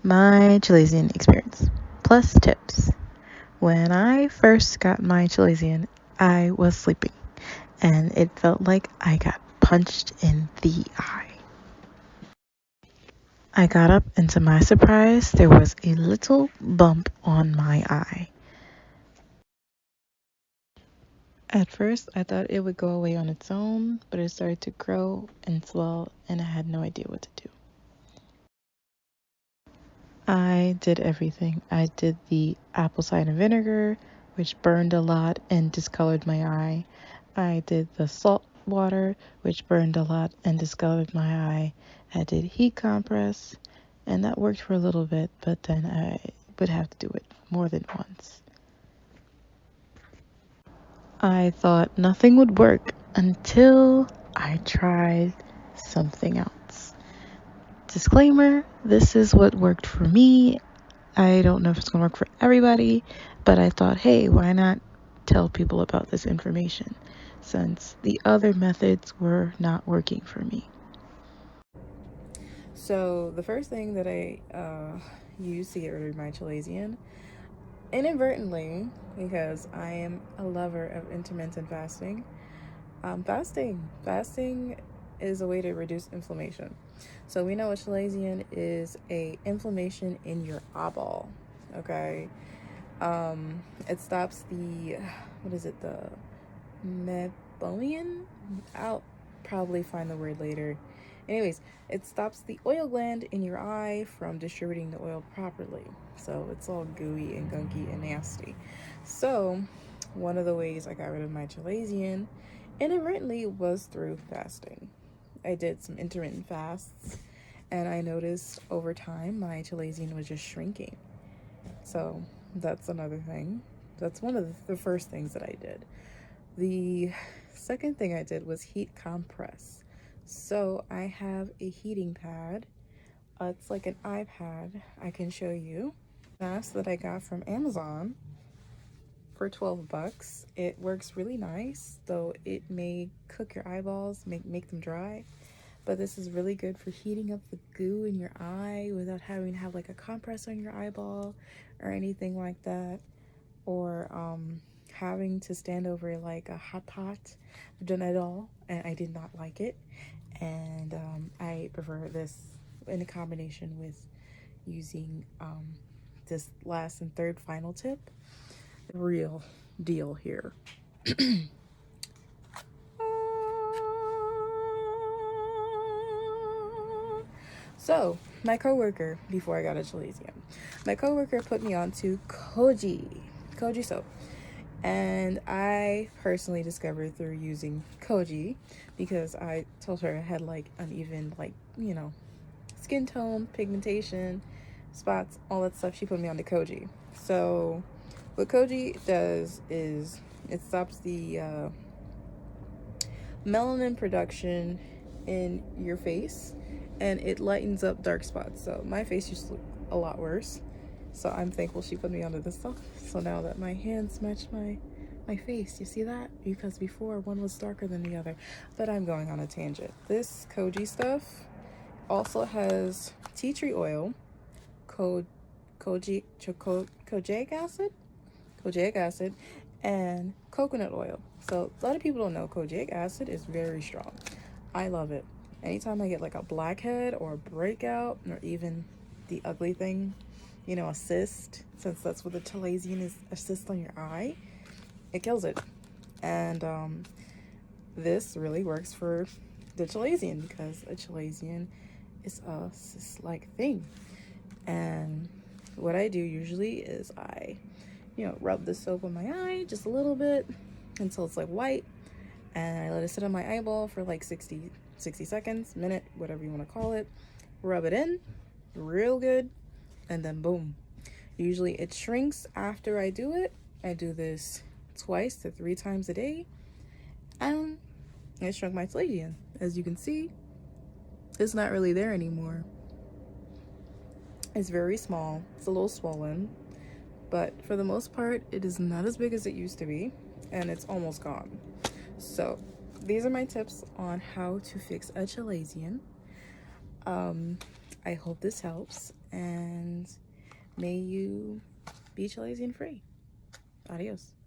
My Chalazion experience, plus tips. When I first got my Chalazion, I was sleeping, and it felt like I got punched in the eye. I got up, and to my surprise, there was a little bump on my eye. At first, I thought it would go away on its own, but it started to grow and swell, and I had no idea what to do. I did everything. I did the apple cider vinegar, which burned a lot and discolored my eye. I did the salt water, which burned a lot and discolored my eye. I did heat compress, and that worked for a little bit, but then I would have to do it more than once. I thought nothing would work until I tried something else. Disclaimer, this is what worked for me. I don't know if it's going to work for everybody, but I thought, hey, why not tell people about this information since the other methods were not working for me. So the first thing that I used to get rid of my Chalazion, inadvertently, because I am a lover of intermittent fasting, fasting is a way to reduce inflammation. So we know a Chalazion is a inflammation in your eyeball. Okay, it stops the the Meibomian. I'll probably find the word later. Anyways, it stops the oil gland in your eye from distributing the oil properly. So it's all gooey and gunky and nasty. So one of the ways I got rid of my Chalazion inadvertently was through fasting. I did some intermittent fasts, and I noticed over time my Chalazion was just shrinking. So that's another thing. That's one of the first things that I did. The second thing I did was heat compress. So I have a heating pad. It's like an iPad. I can show you. Mask that I got from Amazon for 12 bucks. It works really nice, though it may cook your eyeballs, make them dry. But this is really good for heating up the goo in your eye without having to have like a compress on your eyeball or anything like that. Or having to stand over like a hot pot. I've done it all and I did not like it. And I prefer this in a combination with using this last and third final tip. Real deal here. So, my coworker, before I got a Chalazion, my coworker put me on to Koji Soap. And I personally discovered through using Koji, because I told her I had like uneven, skin tone, pigmentation, spots, all that stuff. She put me on to Koji. So, what Koji does is it stops the melanin production in your face, and it lightens up dark spots. So my face used to look a lot worse, so I'm thankful she put me onto this stuff. So now that my hands match my face, you see that? Because before one was darker than the other. But I'm going on a tangent. This Koji stuff also has tea tree oil, kojic acid, and coconut oil. So a lot of people don't know kojic acid is very strong. I love it. Anytime I get like a blackhead or a breakout or even the ugly thing, a cyst, since that's what the Chalazion is, a cyst on your eye, it kills it. And this really works for the Chalazion because a Chalazion is a cyst-like thing. And what I do usually is I rub the soap on my eye just a little bit until it's like white, and I let it sit on my eyeball for like 60 seconds, minute, whatever you want to call it. Rub it in real good, and then boom. Usually it shrinks after I do it. I do this 2 to 3 times a day, and it shrunk my Chalazion. As you can see, it's not really there anymore. It's very small. It's a little swollen, but for the most part, it is not as big as it used to be, and it's almost gone. So these are my tips on how to fix a Chalazion. I hope this helps, and may you be Chalazion free. Adios.